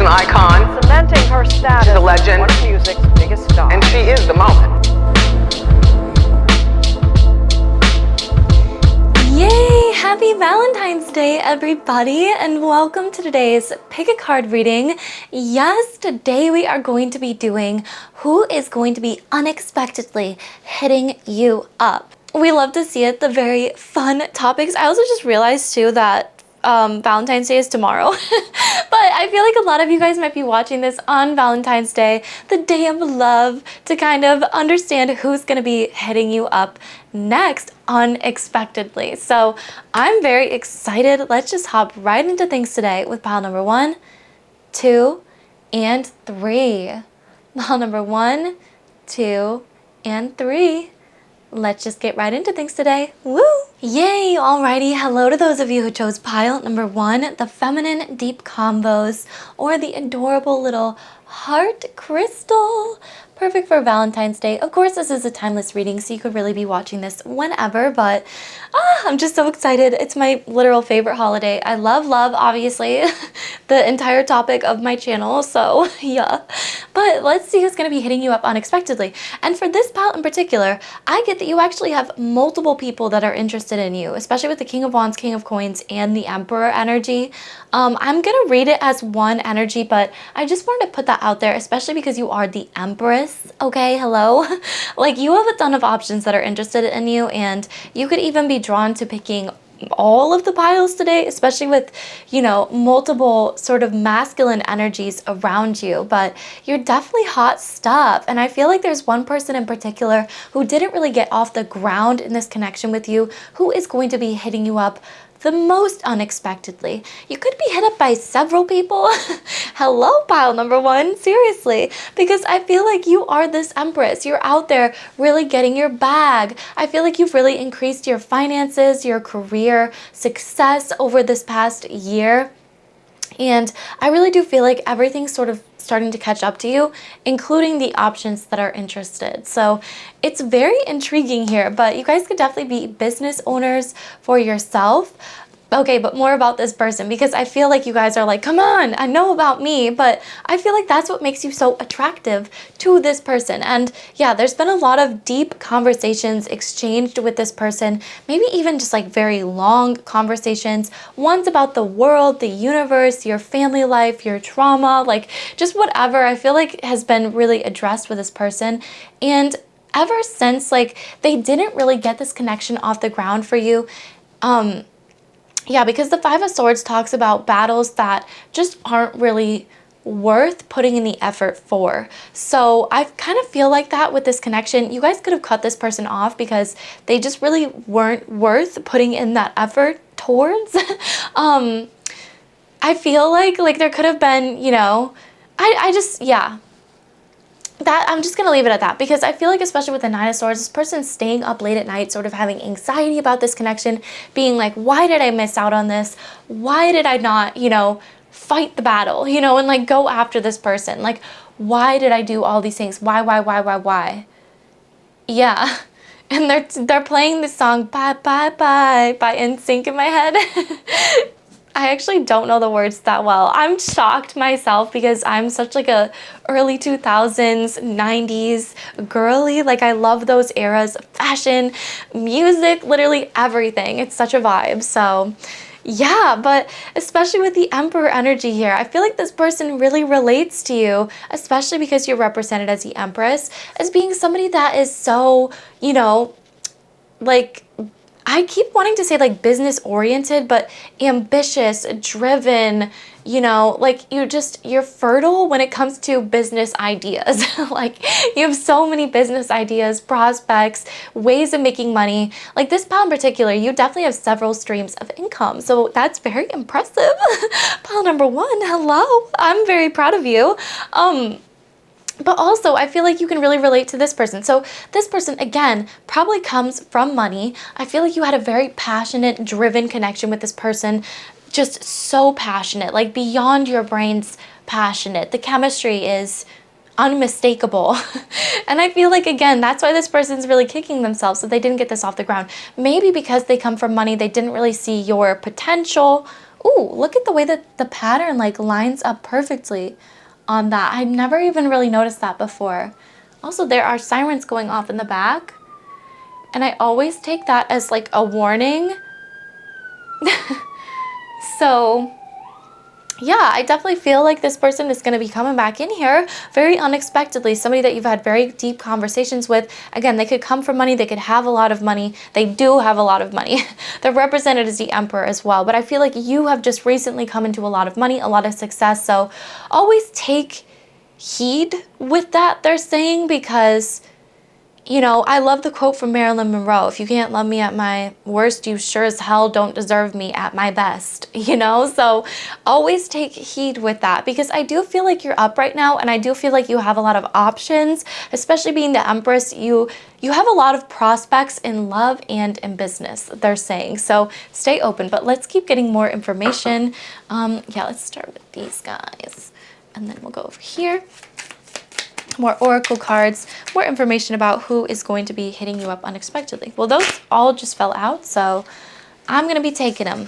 an icon. Cementing her status. She's a legend. One of music's biggest stars. And she is the moment. Yay! Happy Valentine's Day, everybody, and welcome to today's Pick a Card reading. Yes, today we are going to be doing who is going to be unexpectedly hitting you up. We love to see it, the very fun topics. I also just realized too that Valentine's Day is tomorrow. But I feel like a lot of you guys might be watching this on Valentine's Day, the day of love, to kind of understand who's going to be hitting you up next unexpectedly. So I'm very excited. Let's just hop right into things today with pile number 1, 2, and 3. Pile number 1, 2, and 3. Let's just get right into things today. Woo! Yay! Alrighty, hello to those of you who chose pile number 1, the feminine deep combos, or the adorable little heart crystal. Perfect for Valentine's Day. Of course, this is a timeless reading, so you could really be watching this whenever, but I'm just so excited. It's my literal favorite holiday. I love love, obviously, the entire topic of my channel, so yeah. But let's see who's going to be hitting you up unexpectedly. And for this pile in particular, I get that you actually have multiple people that are interested in you, especially with the King of Wands, King of Coins, and the Emperor energy. I'm going to read it as one energy, but I just wanted to put that out there, especially because you are the Empress, okay? Hello? Like, you have a ton of options that are interested in you, and you could even be drawn to picking all of the piles today, especially with, you know, multiple sort of masculine energies around you. But you're definitely hot stuff, and I feel like there's one person in particular who didn't really get off the ground in this connection with you, who is going to be hitting you up the most unexpectedly. You could be hit up by several people. Hello, pile number 1, seriously, because I feel like you are this Empress. You're out there really getting your bag. I feel like you've really increased your finances, your career success over this past year. And I really do feel like everything's sort of starting to catch up to you, including the options that are interested. So it's very intriguing here, but you guys could definitely be business owners for yourself. Okay, but more about this person, because I feel like you guys are like, come on, I know about me, but I feel like that's what makes you so attractive to this person. And yeah, there's been a lot of deep conversations exchanged with this person, maybe even just like very long conversations. One's about the world, the universe, your family life, your trauma, like just whatever I feel like has been really addressed with this person. And ever since, like, they didn't really get this connection off the ground for you, yeah, because the 5 of Swords talks about battles that just aren't really worth putting in the effort for. So I kind of feel like that with this connection. You guys could have cut this person off because they just really weren't worth putting in that effort towards. I feel like there could have been, you know, I just, yeah. That I'm just going to leave it at that, because I feel like, especially with the 9 of Swords, this person's staying up late at night, sort of having anxiety about this connection, being like, why did I miss out on this? Why did I not, you know, fight the battle, you know, and like go after this person? Like, why did I do all these things? Why? Yeah. And they're playing this song, Bye Bye Bye by 𝘓𝘐𝘕 in my head. I actually don't know the words that well. I'm shocked myself because I'm such like a early 2000s, 90s girly. Like, I love those eras of fashion, music, literally everything. It's such a vibe. So yeah, but especially with the Emperor energy here, I feel like this person really relates to you, especially because you're represented as the Empress, as being somebody that is so, you know, like, I keep wanting to say like business oriented, but ambitious, driven, you know, like you're fertile when it comes to business ideas. Like, you have so many business ideas, prospects, ways of making money. Like, this pile in particular, you definitely have several streams of income. So that's very impressive. Pile number 1, hello. I'm very proud of you. But also, I feel like you can really relate to this person. So this person, again, probably comes from money. I feel like you had a very passionate, driven connection with this person. Just so passionate, like beyond your brain's passionate. The chemistry is unmistakable. And I feel like, again, that's why this person's really kicking themselves that they didn't get this off the ground. Maybe because they come from money, they didn't really see your potential Ooh, look at the way that the pattern like lines up perfectly on that. I never even really noticed that before. Also, there are sirens going off in the back, and I always take that as like a warning. So yeah, I definitely feel like this person is going to be coming back in here very unexpectedly. Somebody that you've had very deep conversations with. Again, they could come from money. They could have a lot of money. They do have a lot of money. They're represented as the Emperor as well. But I feel like you have just recently come into a lot of money, a lot of success. So always take heed with that, they're saying, because you know, I love the quote from Marilyn Monroe: if you can't love me at my worst, you sure as hell don't deserve me at my best, you know? So always take heed with that, because I do feel like you're up right now, and I do feel like you have a lot of options, especially being the Empress. You have a lot of prospects in love and in business, they're saying. So stay open, but let's keep getting more information. Yeah, let's start with these guys, and then we'll go over here. More oracle cards, more information about who is going to be hitting you up unexpectedly. Well, those all just fell out, so I'm going to be taking them.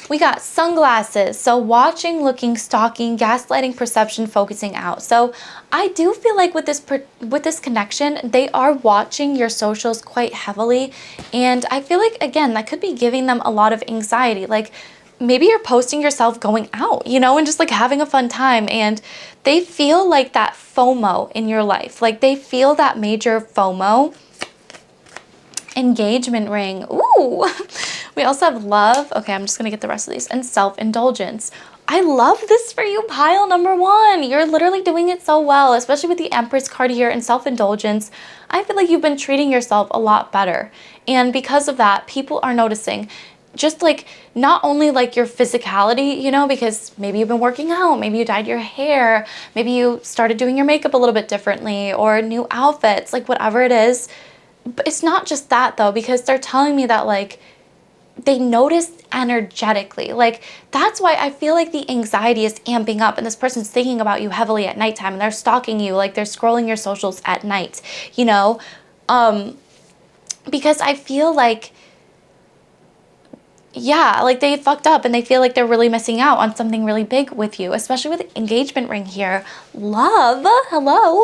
We got sunglasses, so watching, looking, stalking, gaslighting, perception, focusing out. So I do feel like with this connection, they are watching your socials quite heavily, and I feel like, again, that could be giving them a lot of anxiety. Like, maybe you're posting yourself going out, you know, and just like having a fun time, and they feel like that FOMO in your life. Like, they feel that major FOMO. Engagement ring. Ooh. We also have love. Okay, I'm just going to get the rest of these. And self-indulgence. I love this for you, pile number one. You're literally doing it so well, especially with the Empress card here and self-indulgence. I feel like you've been treating yourself a lot better. And because of that, people are noticing. Just like, not only like your physicality, you know, because maybe you've been working out, maybe you dyed your hair, maybe you started doing your makeup a little bit differently, or new outfits, like whatever it is. But it's not just that though, because they're telling me that like they notice energetically. Like, that's why I feel like the anxiety is amping up, and this person's thinking about you heavily at nighttime, and they're stalking you, like they're scrolling your socials at night, you know, because I feel like, yeah, like they fucked up and they feel like they're really missing out on something really big with you, especially with the engagement ring here. Love, hello.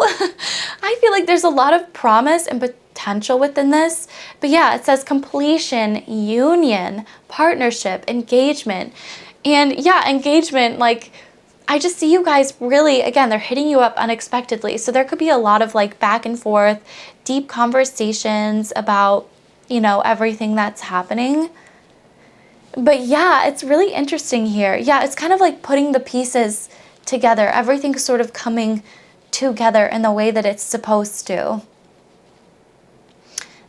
I feel like there's a lot of promise and potential within this. But yeah, it says completion, union, partnership, engagement. And yeah, engagement, like, I just see you guys really, again, they're hitting you up unexpectedly. So there could be a lot of like back and forth, deep conversations about, you know, everything that's happening. But yeah, it's really interesting here. Yeah, it's kind of like putting the pieces together. Everything's sort of coming together in the way that it's supposed to.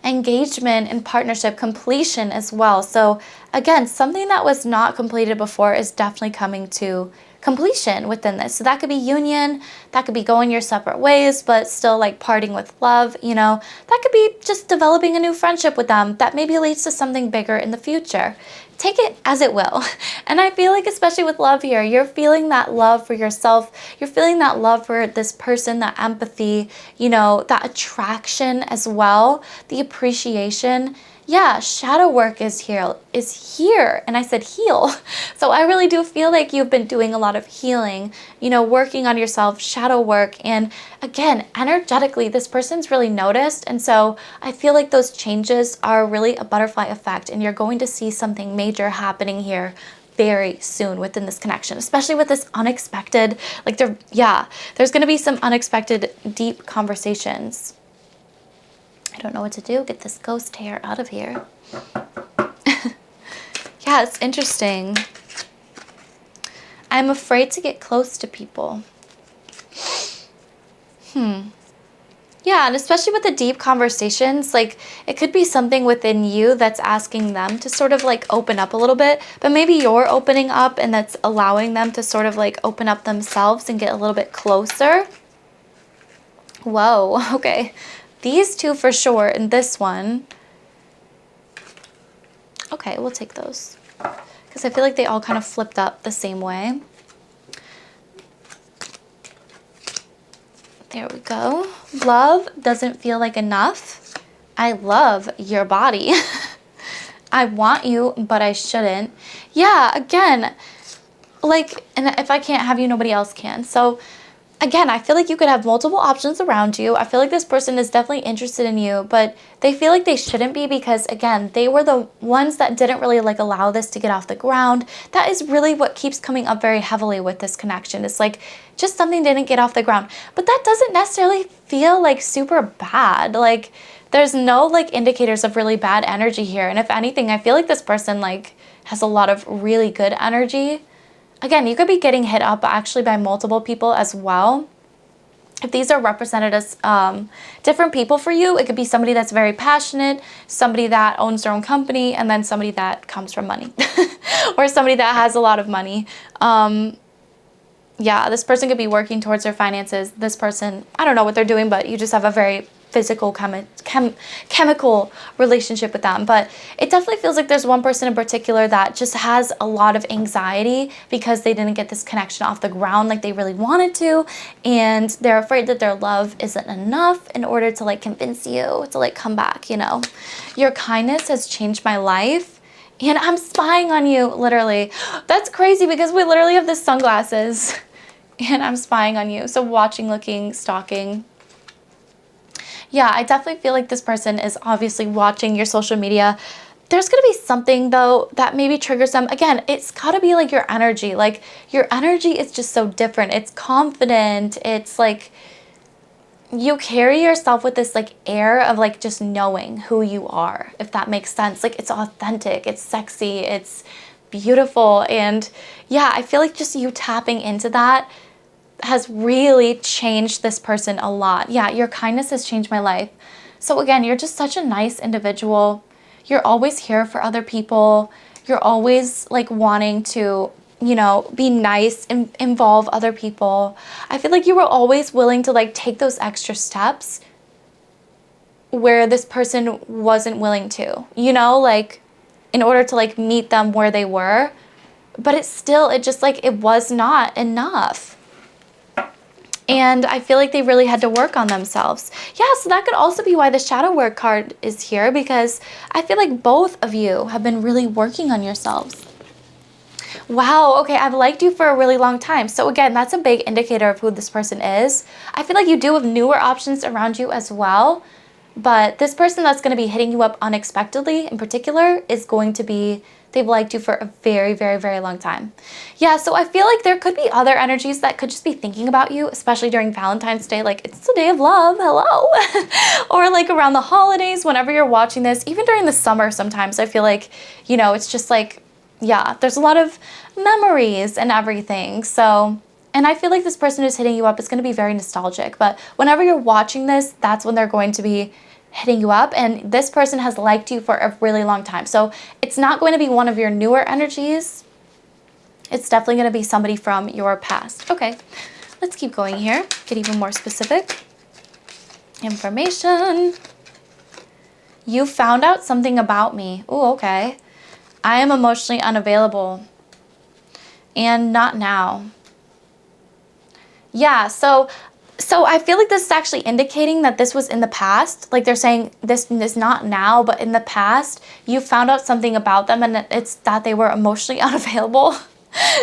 Engagement and partnership, completion as well. So again, something that was not completed before is definitely coming to completion within this. So that could be union, that could be going your separate ways, but still like parting with love, you know. That could be just developing a new friendship with them that maybe leads to something bigger in the future. Take it as it will. And I feel like, especially with love here, you're feeling that love for yourself. You're feeling that love for this person, that empathy, you know, that attraction as well, the appreciation. Yeah, shadow work is here. And I said heal. So I really do feel like you've been doing a lot of healing, you know, working on yourself, shadow work. And again, energetically, this person's really noticed. And so I feel like those changes are really a butterfly effect, and you're going to see something major happening here very soon within this connection, especially with this unexpected, like there's going to be some unexpected deep conversations. I don't know what to do. Get this ghost hair out of here. Yeah, it's interesting. I'm afraid to get close to people. Yeah, and especially with the deep conversations, like it could be something within you that's asking them to sort of like open up a little bit, but maybe you're opening up and that's allowing them to sort of like open up themselves and get a little bit closer. Whoa, okay. These two for sure, and this one. Okay, we'll take those. Because I feel like they all kind of flipped up the same way. There we go. Love doesn't feel like enough. I love your body. I want you, but I shouldn't. Yeah, again, like, and if I can't have you, nobody else can. So again, I feel like you could have multiple options around you. I feel like this person is definitely interested in you, but they feel like they shouldn't be because, again, they were the ones that didn't really like allow this to get off the ground. That is really what keeps coming up very heavily with this connection. It's like just something didn't get off the ground, but that doesn't necessarily feel like super bad. Like there's no like indicators of really bad energy here. And if anything, I feel like this person like has a lot of really good energy. Again, you could be getting hit up actually by multiple people as well. If these are represented as different people for you, it could be somebody that's very passionate, somebody that owns their own company, and then somebody that comes from money or somebody that has a lot of money. Yeah, this person could be working towards their finances. This person, I don't know what they're doing, but you just have a very physical chemical relationship with them. But it definitely feels like there's one person in particular that just has a lot of anxiety because they didn't get this connection off the ground like they really wanted to, and they're afraid that their love isn't enough in order to like convince you to like come back. You know, your kindness has changed my life, and I'm spying on you, literally. That's crazy because we literally have the sunglasses and I'm spying on you. So watching, looking, stalking. Yeah, I definitely feel like this person is obviously watching your social media. There's going to be something, though, that maybe triggers them. Again, it's got to be like your energy. Like, your energy is just so different. It's confident. It's like you carry yourself with this like air of like just knowing who you are, if that makes sense. Like, it's authentic. It's sexy. It's beautiful. And yeah, I feel like just you tapping into that has really changed this person a lot. Yeah, your kindness has changed my life. So again, you're just such a nice individual. You're always here for other people. You're always like wanting to, you know, be nice and involve other people. I feel like you were always willing to like take those extra steps where this person wasn't willing to, you know, like in order to like meet them where they were. But it just like, it was not enough. And I feel like they really had to work on themselves. Yeah, so that could also be why the shadow work card is here, because I feel like both of you have been really working on yourselves. Wow, okay, I've liked you for a really long time. So again, that's a big indicator of who this person is. I feel like you do have newer options around you as well, but this person that's going to be hitting you up unexpectedly in particular is going to be, they've liked you for a very, very, very long time. Yeah, so I feel like there could be other energies that could just be thinking about you, especially during Valentine's Day. Like, it's the day of love, hello. Or like around the holidays, whenever you're watching this, even during the summer sometimes, I feel like, you know, it's just like, yeah, there's a lot of memories and everything. So, and I feel like this person who's hitting you up is going to be very nostalgic. But whenever you're watching this, that's when they're going to be hitting you up. And this person has liked you for a really long time. So it's not going to be one of your newer energies. It's definitely going to be somebody from your past. Okay, let's keep going here. Get even more specific. Information. You found out something about me. Oh, okay. I am emotionally unavailable. And not now. Yeah, so I feel like this is actually indicating that this was in the past. Like, they're saying this is not now, but in the past, you found out something about them, and it's that they were emotionally unavailable.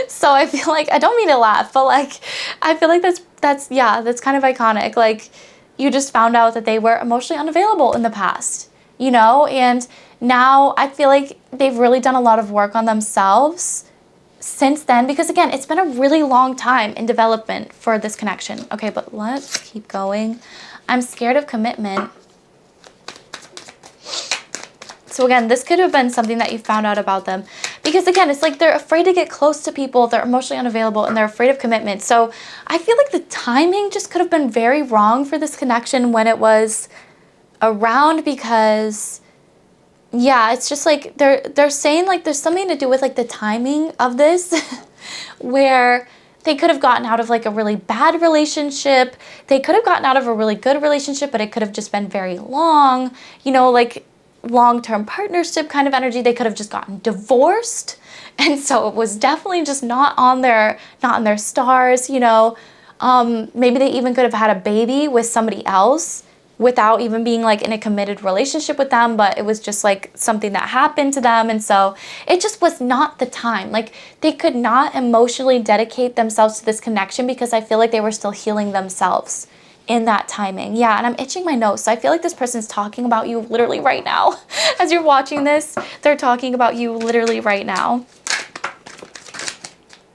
So I feel like, I don't mean to laugh, but like, I feel like that's kind of iconic. Like, you just found out that they were emotionally unavailable in the past, you know? And now I feel like they've really done a lot of work on themselves since then, because again, it's been a really long time in development for this connection. Okay, but let's keep going. I'm scared of commitment. So again, this could have been something that you found out about them, because again, it's like they're afraid to get close to people, they're emotionally unavailable, and they're afraid of commitment. So I feel like the timing just could have been very wrong for this connection when it was around, because yeah, it's just like they're saying like there's something to do with like the timing of this where they could have gotten out of like a really bad relationship. They could have gotten out of a really good relationship, but it could have just been very long, you know, like long-term partnership kind of energy. They could have just gotten divorced. And so it was definitely just not on their stars, you know. Maybe they even could have had a baby with somebody else. without even being like in a committed relationship with them, but it was just like something that happened to them. And so it just was not the time. Like they could not emotionally dedicate themselves to this connection because I feel like they were still healing themselves in that timing. Yeah, and I'm itching my nose. So I feel like this person's talking about you literally right now. As you're watching this, they're talking about you literally right now.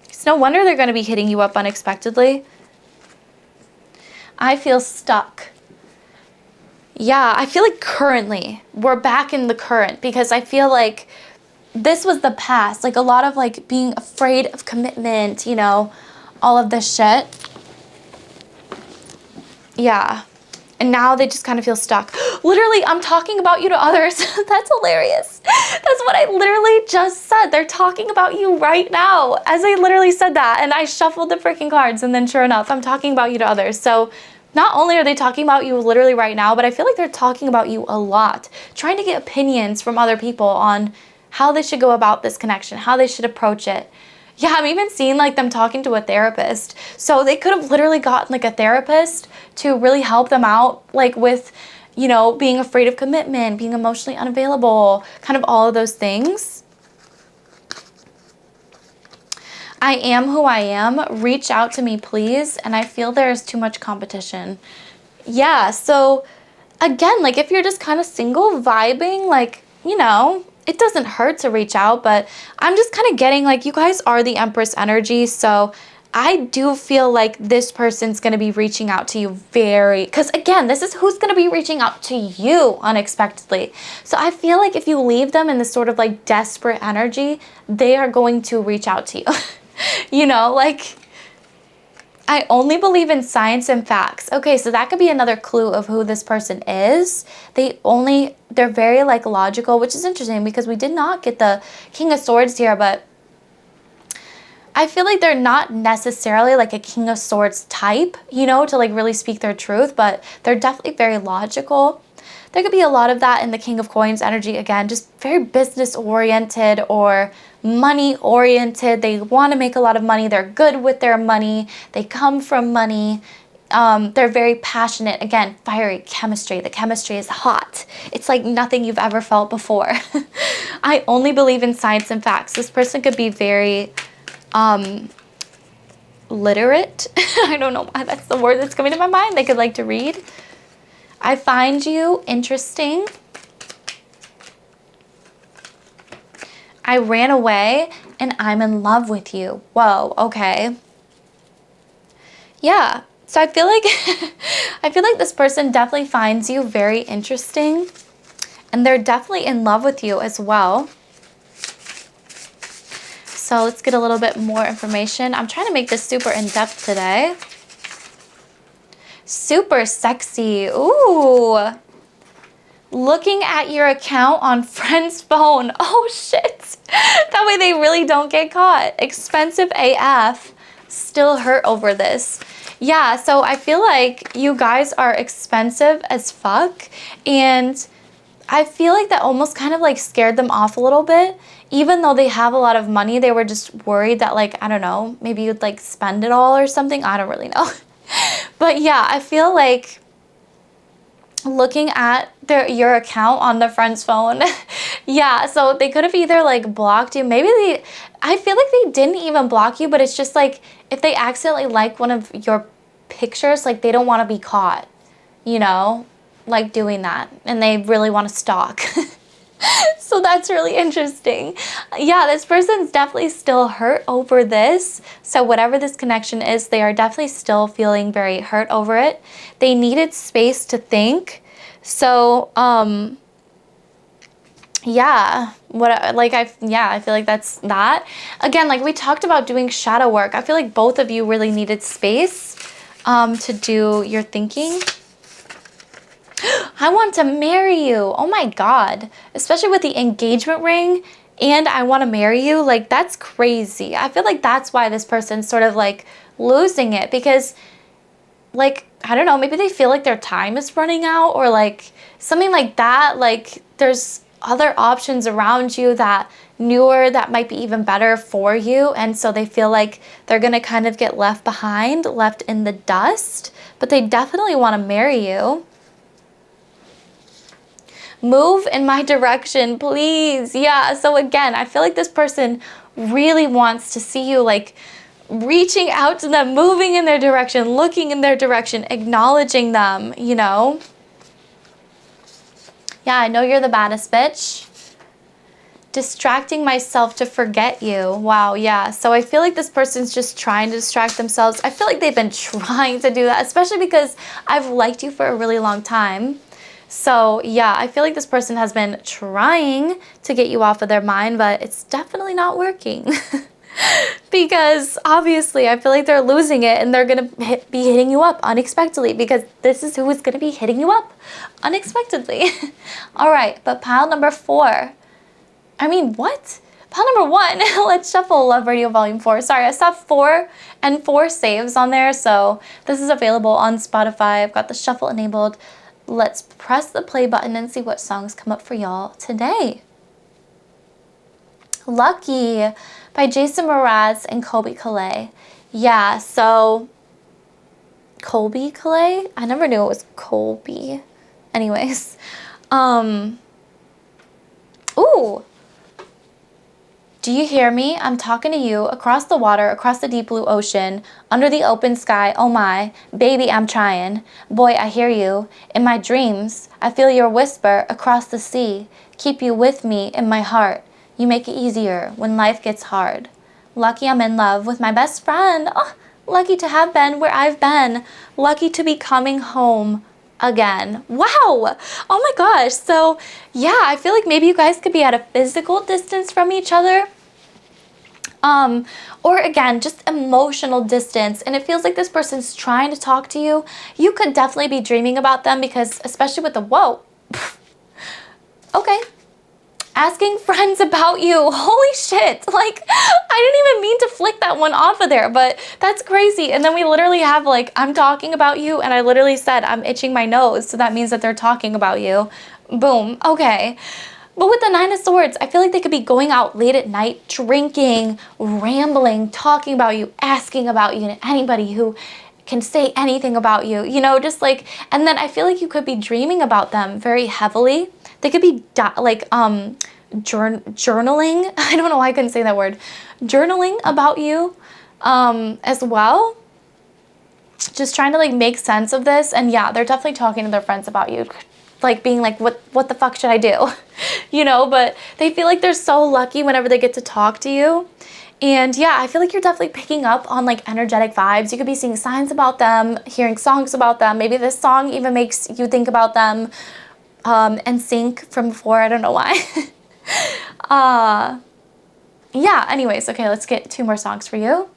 It's no wonder they're going to be hitting you up unexpectedly. I feel stuck. Yeah, I feel like currently we're back in the current because I feel like this was the past. Like a lot of like being afraid of commitment, you know, all of this shit. Yeah. And now they just kind of feel stuck. Literally, I'm talking about you to others. That's hilarious. That's what I literally just said. They're talking about you right now as I literally said that. And I shuffled the freaking cards. And then sure enough, I'm talking about you to others. So not only are they talking about you literally right now, but I feel like they're talking about you a lot. Trying to get opinions from other people on how they should go about this connection, how they should approach it. Yeah, I'm even seeing like them talking to a therapist. So they could have literally gotten like a therapist to really help them out, like with, you know, being afraid of commitment, being emotionally unavailable, kind of all of those things. I am who I am. Reach out to me, please. And I feel there's too much competition. Yeah, so again, like if you're just kind of single vibing, like, you know, it doesn't hurt to reach out, but I'm just kind of getting like you guys are the Empress energy. So I do feel like this person's going to be reaching out to you because again, this is who's going to be reaching out to you unexpectedly. So I feel like if you leave them in this sort of like desperate energy, they are going to reach out to you. You know, like I only believe in science and facts. Okay, so that could be another clue of who this person is. They're very like logical, which is interesting because we did not get the King of Swords here, but I feel like they're not necessarily like a King of Swords type, you know, to like really speak their truth, but they're definitely very logical. There could be a lot of that in the King of Coins energy. Again, just very business oriented or money oriented. They want to make a lot of money. They're good with their money. They come from money. They're very passionate. Again, fiery chemistry. The chemistry is hot. It's like nothing you've ever felt before. I only believe in science and facts. This person could be very literate. I don't know why that's the word that's coming to my mind. They could like to read. I find you interesting. I ran away and I'm in love with you. Whoa, okay. Yeah, so I feel like I feel like this person definitely finds you very interesting and they're definitely in love with you as well. So let's get a little bit more information. I'm trying to make this super in-depth today. Super sexy. Ooh. Looking at your account on friend's phone. Oh shit. That way they really don't get caught. Expensive AF. Still hurt over this. Yeah, so I feel like you guys are expensive as fuck. And I feel like that almost kind of like scared them off a little bit. Even though they have a lot of money, they were just worried that like, I don't know, maybe you'd like spend it all or something. I don't really know. But yeah, I feel like looking at your account on the friend's phone, yeah, so they could have either like blocked you. I feel like they didn't even block you, but it's just like if they accidentally like one of your pictures, like they don't want to be caught, you know, like doing that, and they really want to stalk. So that's really interesting. Yeah, this person's definitely still hurt over this. So whatever this connection is, they are definitely still feeling very hurt over it. They needed space to think. So, yeah, I feel like that's that. Again, like we talked about doing shadow work. I feel like both of you really needed space to do your thinking. I want to marry you. Oh my God. Especially with the engagement ring and I want to marry you. Like that's crazy. I feel like that's why this person's sort of like losing it because like, I don't know, maybe they feel like their time is running out or like something like that. Like there's other options around you that newer that might be even better for you. And so they feel like they're going to kind of get left behind, left in the dust, but they definitely want to marry you. Move in my direction, please. Yeah, so again, I feel like this person really wants to see you like reaching out to them, moving in their direction, looking in their direction, acknowledging them, you know? Yeah, I know you're the baddest bitch. Distracting myself to forget you. Wow, yeah. So I feel like this person's just trying to distract themselves. I feel like they've been trying to do that, especially because I've liked you for a really long time. So yeah, I feel like this person has been trying to get you off of their mind, but it's definitely not working. Because obviously I feel like they're losing it and they're going to be hitting you up unexpectedly, because this is who is going to be hitting you up unexpectedly. All right, but pile number 4. I mean, what? Pile number 1, let's shuffle Love Radio Volume 4. Sorry, I saw 4 and 4 saves on there, so this is available on Spotify. I've got the shuffle enabled. Let's press the play button and see what songs come up for y'all today. Lucky by Jason Mraz and 𝘓𝘐𝘕𝘒𝘚. Yeah, so 𝘓𝘓𝘐𝘕𝘒𝘚? I never knew it was Colby. Anyways, ooh. Do you hear me? I'm talking to you across the water, across the deep blue ocean, under the open sky. Oh my, baby, I'm trying. Boy, I hear you. In my dreams, I feel your whisper across the sea. Keep you with me in my heart. You make it easier when life gets hard. Lucky I'm in love with my best friend. Oh, lucky to have been where I've been. Lucky to be coming home again. Wow. Oh my gosh. So yeah, I feel like maybe you guys could be at a physical distance from each other. Or again, just emotional distance, and it feels like this person's trying to talk to you. You could definitely be dreaming about them, because especially with the whoa. Okay. Asking friends about you. Holy shit. Like, I didn't even mean to flick that one off of there, but that's crazy. And then we literally have like, I'm talking about you, and I literally said I'm itching my nose, so that means that they're talking about you. Boom. Okay. But with the 9 of Swords, I feel like they could be going out late at night, drinking, rambling, talking about you, asking about you, and anybody who can say anything about you, you know, just like, and then I feel like you could be dreaming about them very heavily. They could be journaling. I don't know why I couldn't say that word. Journaling about you as well. Just trying to like make sense of this. And yeah, they're definitely talking to their friends about you. Like being like, what the fuck should I do? You know, but they feel like they're so lucky whenever they get to talk to you. And yeah, I feel like you're definitely picking up on like energetic vibes. You could be seeing signs about them, hearing songs about them. Maybe this song even makes you think about them. 𝘓𝘐𝘕𝘒𝘚 from before, I don't know why. Yeah, anyways, okay, let's get 2 more songs for you.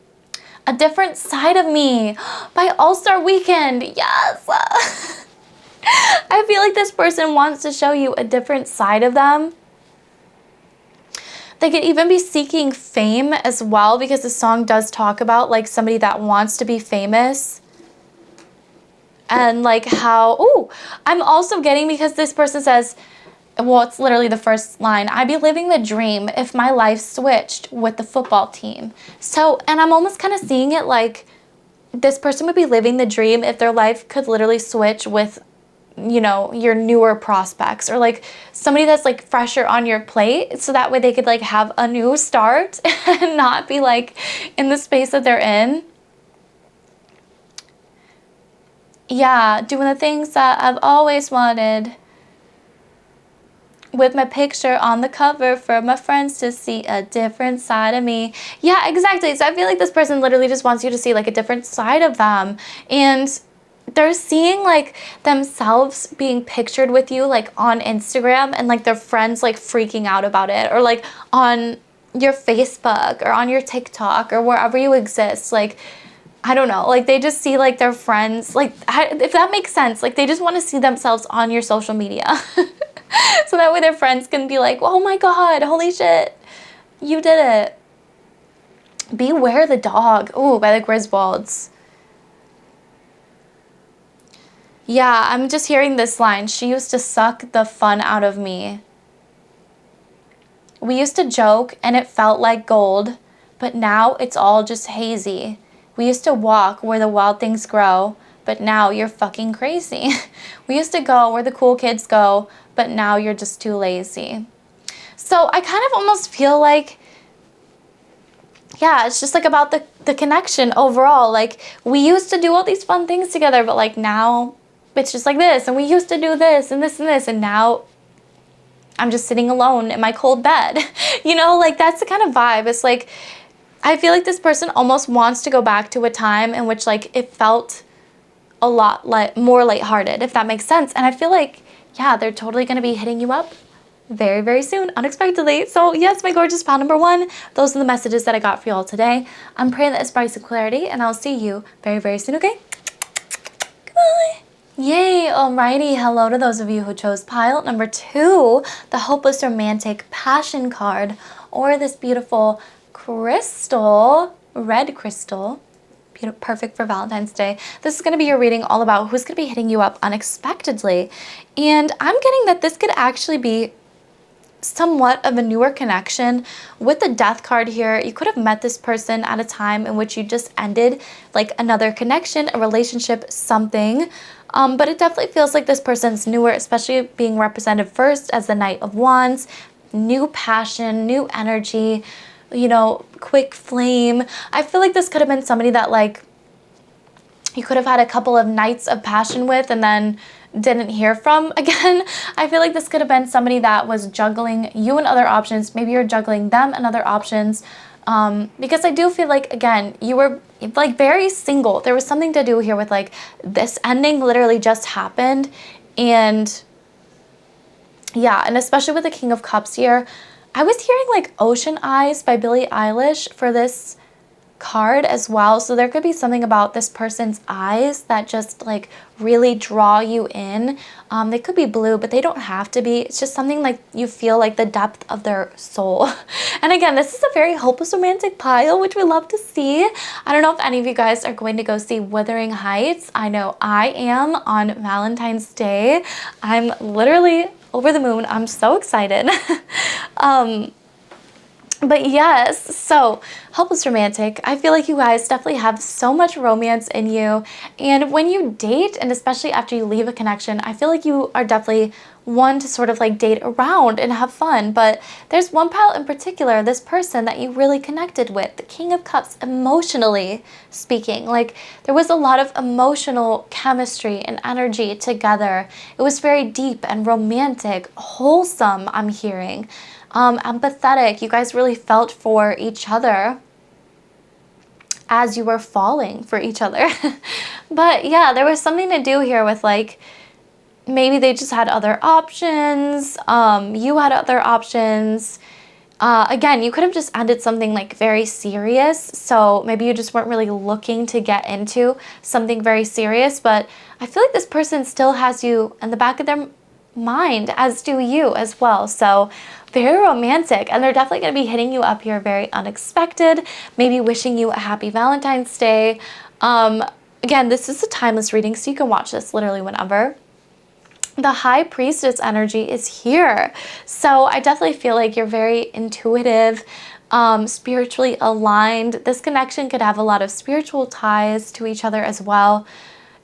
A Different Side of Me by All-Star Weekend. Yes! I feel like this person wants to show you a different side of them. They could even be seeking fame as well, because the song does talk about like somebody that wants to be famous. And like how, ooh, I'm also getting, because this person says, well, it's literally the first line, I'd be living the dream if my life switched with the football team. So, and I'm almost kind of seeing it like this person would be living the dream if their life could literally switch with, you know, your newer prospects, or like somebody that's like fresher on your plate, so that way they could like have a new start and not be like in the space that they're in. Yeah, doing the things that I've always wanted, with my picture on the cover for my friends to see a different side of me. Yeah, exactly. So I feel like this person literally just wants you to see like a different side of them, and they're seeing like themselves being pictured with you like on Instagram, and like their friends like freaking out about it, or like on your Facebook or on your TikTok or wherever you exist. Like, I don't know, like they just see like their friends, like if that makes sense, like they just want to see themselves on your social media. So that way their friends can be like, oh my God, holy shit, you did it. Beware the Dog, ooh, by the Griswolds. Yeah, I'm just hearing this line. She used to suck the fun out of me. We used to joke and it felt like gold, but now it's all just hazy. We used to walk where the wild things grow, but now you're fucking crazy. We used to go where the cool kids go, but now you're just too lazy. So I kind of almost feel like, yeah, it's just like about the connection overall. Like, we used to do all these fun things together, but like now it's just like this, and we used to do this and this and this, and now I'm just sitting alone in my cold bed. You know, like that's the kind of vibe. It's like, I feel like this person almost wants to go back to a time in which like it felt a lot more lighthearted, if that makes sense. And I feel like, yeah, they're totally going to be hitting you up very, very soon, unexpectedly. So yes, my gorgeous pal number one, those are the messages that I got for y'all today. I'm praying that it's brought some clarity, and I'll see you very, very soon, okay? Goodbye. Yay, alrighty, hello to those of you who chose pile number two, the Hopeless Romantic Passion card, or this beautiful crystal, red crystal. Perfect for Valentine's Day. This is going to be your reading all about who's going to be hitting you up unexpectedly. And I'm getting that this could actually be somewhat of a newer connection. With the Death card here, you could have met this person at a time in which you just ended like another connection, a relationship, something. But it definitely feels like this person's newer, especially being represented first as the Knight of Wands. New passion, new energy, you know, quick flame. I feel like this could have been somebody that like you could have had a couple of nights of passion with and then didn't hear from again. I feel like this could have been somebody that was juggling you and other options. Maybe you're juggling them and other options. Because I do feel like, again, you were like very single. There was something to do here with like this ending literally just happened. And yeah, and especially with the King of Cups here, I was hearing like Ocean Eyes by Billie Eilish for this card as well. So there could be something about this person's eyes that just like really draw you in. They could be blue, but they don't have to be. It's just something like you feel like the depth of their soul. And again, this is a very hopeless romantic pile, which we love to see. I don't know if any of you guys are going to go see Wuthering Heights. I know I am on Valentine's Day. I'm literally over the moon. I'm so excited. But yes, so hopeless romantic. I feel like you guys definitely have so much romance in you. And when you date, and especially after you leave a connection, I feel like you are definitely one to sort of like date around and have fun. But there's one pile in particular, this person that you really connected with, the King of Cups, emotionally speaking. Like there was a lot of emotional chemistry and energy together. It was very deep and romantic, wholesome, I'm hearing. Empathetic. You guys really felt for each other as you were falling for each other. But yeah, there was something to do here with like, maybe they just had other options. You had other options. Again, you could have just ended something like very serious. So maybe you just weren't really looking to get into something very serious, but I feel like this person still has you in the back of their mind, as do you as well. So very romantic, and they're definitely going to be hitting you up here very unexpected, maybe wishing you a happy Valentine's Day. Again, this is a timeless reading, so you can watch this literally whenever. The High Priestess energy is here. So I definitely feel like you're very intuitive, spiritually aligned. This connection could have a lot of spiritual ties to each other as well.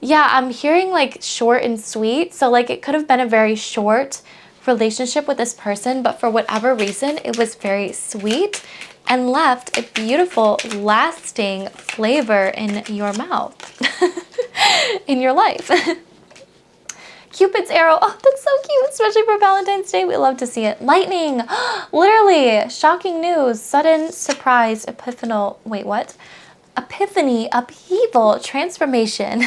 Yeah, I'm hearing like short and sweet. So like it could have been a very short relationship with this person, but for whatever reason, it was very sweet and left a beautiful, lasting flavor in your mouth, in your life. Cupid's arrow. Oh, that's so cute, especially for Valentine's Day. We love to see it. Lightning. Literally, shocking news, sudden surprise, epiphanal, wait, what? Epiphany, upheaval, transformation.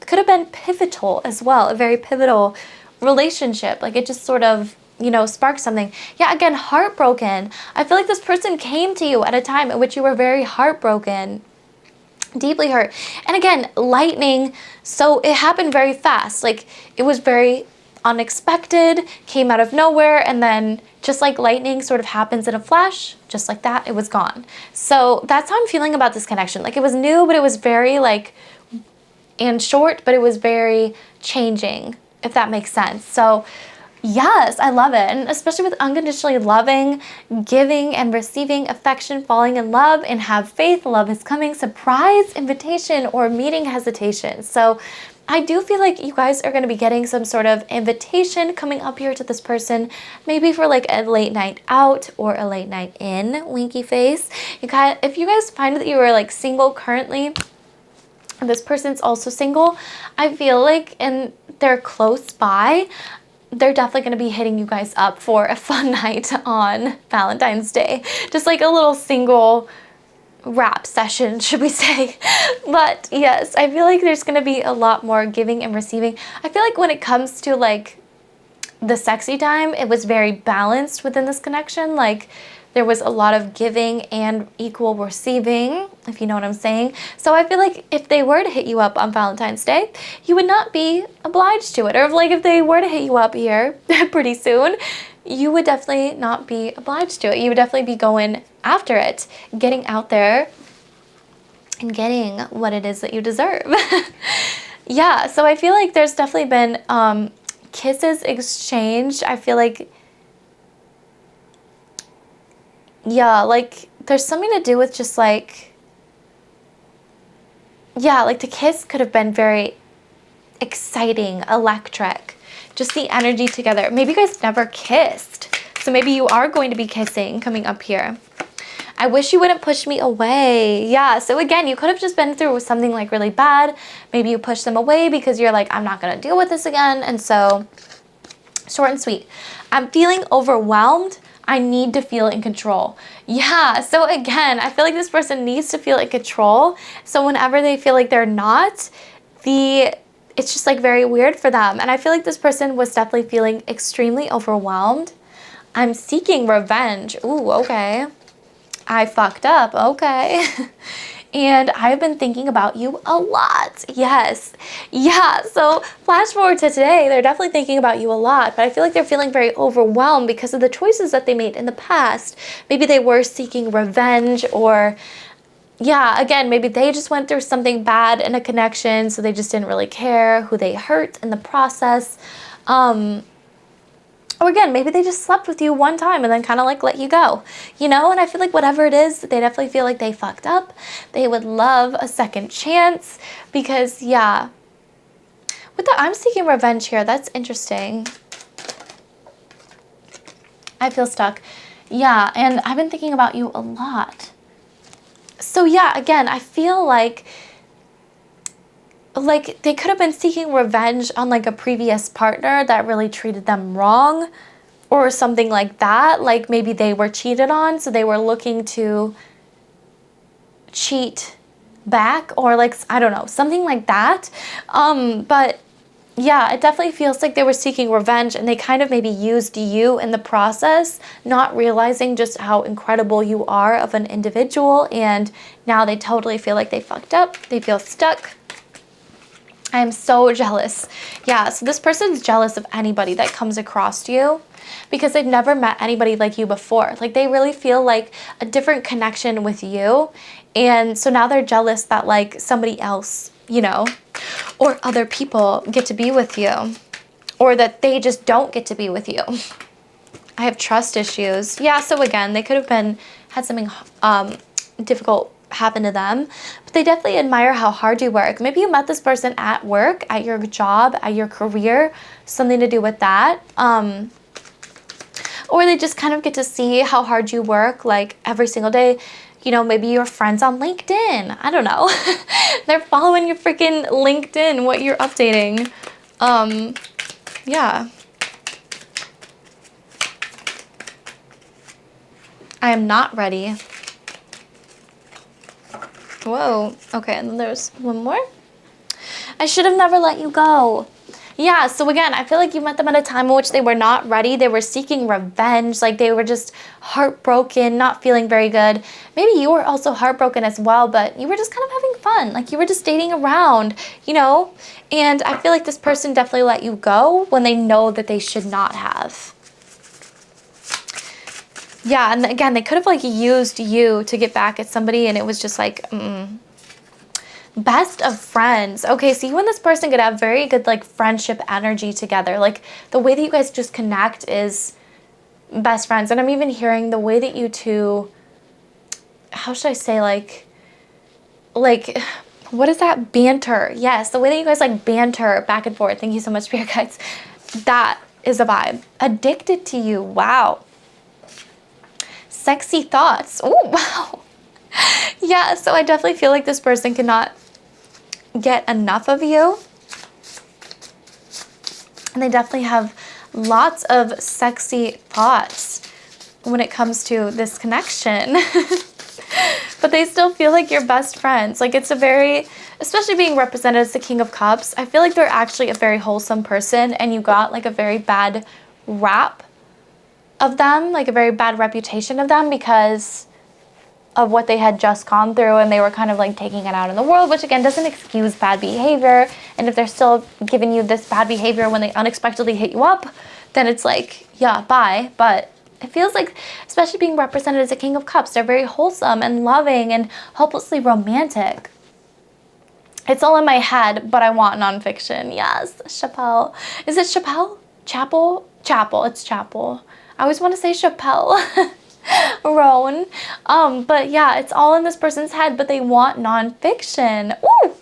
Could have been pivotal as well, a very pivotal relationship. Like it just sort of, you know, sparked something. Yeah, again, heartbroken. I feel like this person came to you at a time in which you were very heartbroken, deeply hurt. And again, lightning, so it happened very fast. Like it was very unexpected, came out of nowhere, and then just like lightning sort of happens in a flash, just like that, it was gone. So that's how I'm feeling about this connection. Like it was new, but it was very like, and short, but it was very changing, if that makes sense. So Yes, I love it. And especially with unconditionally loving, giving and receiving affection, falling in love, and have faith, love is coming, surprise, invitation, or meeting hesitation. So I do feel like you guys are going to be getting some sort of invitation coming up here to this person, maybe for like a late night out or a late night in, winky face. If you guys find that you are like single currently, and this person's also single, I feel like, and they're close by, they're definitely going to be hitting you guys up for a fun night on Valentine's Day. Just like a little single rap session, should we say. But yes, I feel like there's going to be a lot more giving and receiving. I feel like when it comes to like the sexy time, it was very balanced within this connection. Like there was a lot of giving and equal receiving, if you know what I'm saying. So I feel like if they were to hit you up on Valentine's Day, you would not be obliged to it. Or like if they were to hit you up here pretty soon, you would definitely not be obliged to it. You would definitely be going after it, getting out there and getting what it is that you deserve. Yeah, so I feel like there's definitely been kisses exchanged. I feel like, yeah, like there's something to do with just like, yeah, like the kiss could have been very exciting, electric, just the energy together. Maybe you guys never kissed, so maybe you are going to be kissing coming up here. I wish you wouldn't push me away. Yeah, so again, you could have just been through something like really bad. Maybe you push them away because you're like, I'm not gonna deal with this again. And so, short and sweet. I'm feeling overwhelmed. I need to feel in control. Yeah, so again, I feel like this person needs to feel in control. So whenever they feel like they're not, it's just like very weird for them. And I feel like this person was definitely feeling extremely overwhelmed. I'm seeking revenge. Ooh, okay. I fucked up. Okay. And I've been thinking about you a lot. Yes. Yeah. So flash forward to today, they're definitely thinking about you a lot, but I feel like they're feeling very overwhelmed because of the choices that they made in the past. Maybe they were seeking revenge, or yeah, again, maybe they just went through something bad in a connection, so they just didn't really care who they hurt in the process. Or again, maybe they just slept with you one time and then kind of like let you go, you know? And I feel like whatever it is, they definitely feel like they fucked up. They would love a second chance because, yeah. With the I'm seeking revenge here, that's interesting. I feel stuck. Yeah, and I've been thinking about you a lot. So yeah, again, I feel like they could have been seeking revenge on like a previous partner that really treated them wrong or something like that. Like maybe they were cheated on, so they were looking to cheat back, or like, I don't know, something like that. But yeah, it definitely feels like they were seeking revenge, and they kind of maybe used you in the process, not realizing just how incredible you are of an individual. And now they totally feel like they fucked up. They feel stuck. I'm so jealous. Yeah, so this person's jealous of anybody that comes across you because they've never met anybody like you before. Like they really feel like a different connection with you. And so now they're jealous that like somebody else, you know, or other people get to be with you, or that they just don't get to be with you. I have trust issues. Yeah, so again, they could have had something difficult happen to them, but they definitely admire how hard you work. Maybe you met this person at work, at your job, at your career, something to do with that. Or they just kind of get to see how hard you work like every single day. You know, maybe you're friends on LinkedIn. I don't know. They're following your freaking LinkedIn, what you're updating. Yeah. I am not ready. Whoa. Okay, and then there's one more. I should have never let you go. Yeah, so again, I feel like you met them at a time in which they were not ready. They were seeking revenge. Like they were just heartbroken, not feeling very good. Maybe you were also heartbroken as well, but you were just kind of having fun. Like you were just dating around, you know? And I feel like this person definitely let you go when they know that they should not have. Yeah, and again, they could have like used you to get back at somebody, and it was just like, Best of friends. Okay, so you and this person could have very good like friendship energy together. Like the way that you guys just connect is best friends. And I'm even hearing the way that you two, how should I say, like what is that? Banter. Yes, the way that you guys like banter back and forth. Thank you so much, spirit guides. That is a vibe. Addicted to you. Wow. Sexy thoughts. Oh, wow. Yeah, so I definitely feel like this person cannot get enough of you. And they definitely have lots of sexy thoughts when it comes to this connection. But they still feel like you're best friends. Like it's a very, especially being represented as the King of Cups, I feel like they're actually a very wholesome person, and you got like a very bad rap of them, like a very bad reputation of them because of what they had just gone through, and they were kind of like taking it out in the world, which again doesn't excuse bad behavior. And if they're still giving you this bad behavior when they unexpectedly hit you up, then it's like, yeah, bye. But it feels like, especially being represented as a King of Cups, they're very wholesome and loving and hopelessly romantic. It's all in my head, but I want nonfiction. Yes, Chappelle. Is it Chappelle? Chapel? Chapel. It's Chapel. I always want to say Chappelle. Roan. But yeah, it's all in this person's head, but they want nonfiction. Ooh,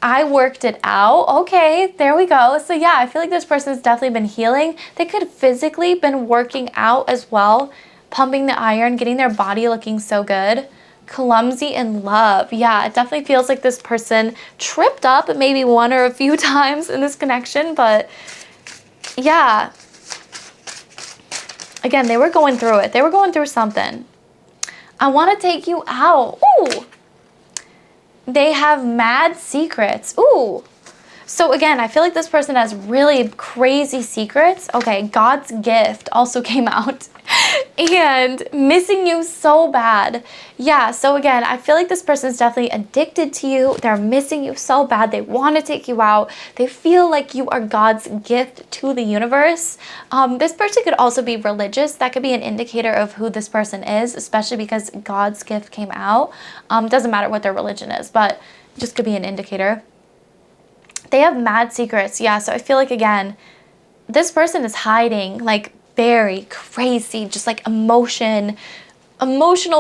I worked it out. Okay, there we go. So yeah, I feel like this person's definitely been healing. They could have physically been working out as well, pumping the iron, getting their body looking so good. Clumsy in love. Yeah, it definitely feels like this person tripped up maybe one or a few times in this connection, but yeah. Again, they were going through it. They were going through something. I want to take you out. Ooh. They have mad secrets. Ooh. So again, I feel like this person has really crazy secrets. Okay, God's gift also came out. And missing you so bad. Yeah, so again, I feel like this person is definitely addicted to you. They're missing you so bad. They want to take you out. They feel like you are God's gift to the universe. This person could also be religious. That could be an indicator of who this person is, especially because God's gift came out. Doesn't matter what their religion is, but just could be an indicator. They have mad secrets. Yeah, so I feel like, again, this person is hiding like very crazy, just like emotional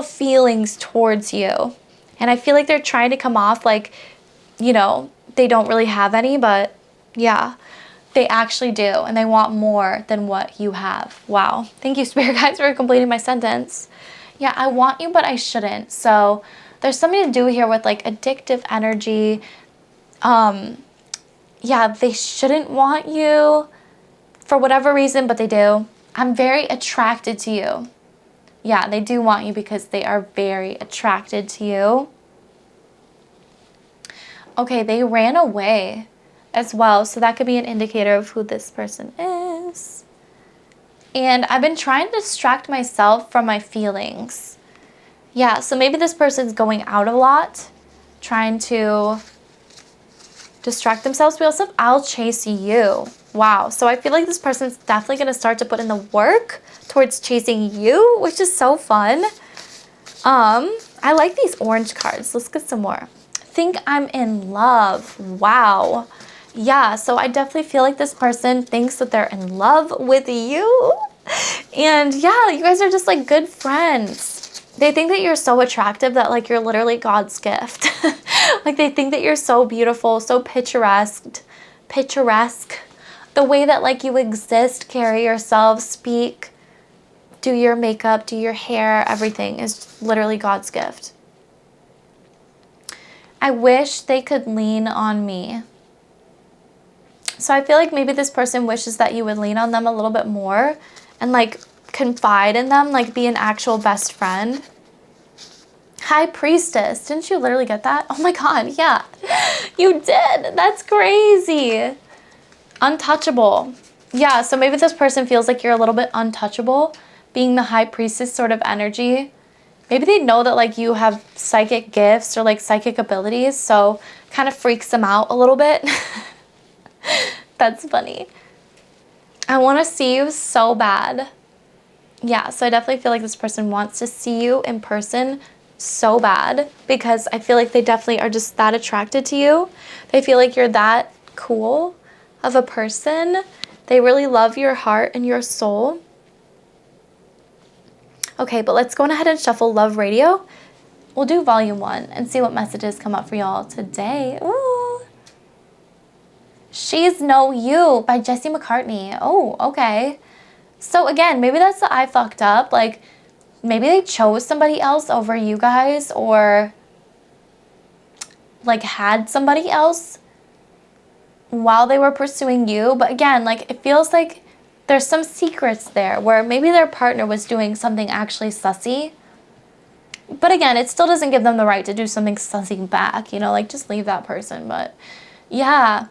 feelings towards you. And I feel like they're trying to come off like, you know, they don't really have any, but yeah, they actually do. And they want more than what you have. Wow. Thank you, spirit guides, for completing my sentence. Yeah, I want you, but I shouldn't. So there's something to do here with like addictive energy. Yeah, they shouldn't want you for whatever reason, but they do. I'm very attracted to you. Yeah, they do want you because they are very attracted to you. Okay, they ran away as well, so that could be an indicator of who this person is. And I've been trying to distract myself from my feelings. Yeah, so maybe this person's going out a lot, trying to distract themselves. We also have I'll chase you. Wow. So I feel like this person's definitely going to start to put in the work towards chasing you, which is so fun. I like these orange cards. Let's get some more. Think I'm in love. Wow. Yeah, so I definitely feel like this person thinks that they're in love with you. And yeah, you guys are just like good friends. They think that you're so attractive that like you're literally God's gift. Like they think that you're so beautiful, so picturesque. The way that like you exist, carry yourself, speak, do your makeup, do your hair, everything is literally God's gift. I wish they could lean on me. So I feel like maybe this person wishes that you would lean on them a little bit more and like confide in them, like be an actual best friend. High Priestess. Didn't you literally get that? Oh my God, yeah. You did. That's crazy. Untouchable. Yeah, so maybe this person feels like you're a little bit untouchable, being the High Priestess sort of energy. Maybe they know that like you have psychic gifts or like psychic abilities, so kind of freaks them out a little bit. That's funny. I want to see you so bad. Yeah, so I definitely feel like this person wants to see you in person so bad because I feel like they definitely are just that attracted to you. They feel like you're that cool of a person. They really love your heart and your soul. Okay, but let's go ahead and shuffle Love Radio. We'll do volume 1 and see what messages come up for y'all today. Ooh. She's No You by Jesse McCartney. Oh, okay. So again, maybe that's the I fucked up. Like, maybe they chose somebody else over you guys, or like had somebody else while they were pursuing you. But again, like, it feels like there's some secrets there where maybe their partner was doing something actually sussy. But again, it still doesn't give them the right to do something sussy back, you know, like, just leave that person. But yeah.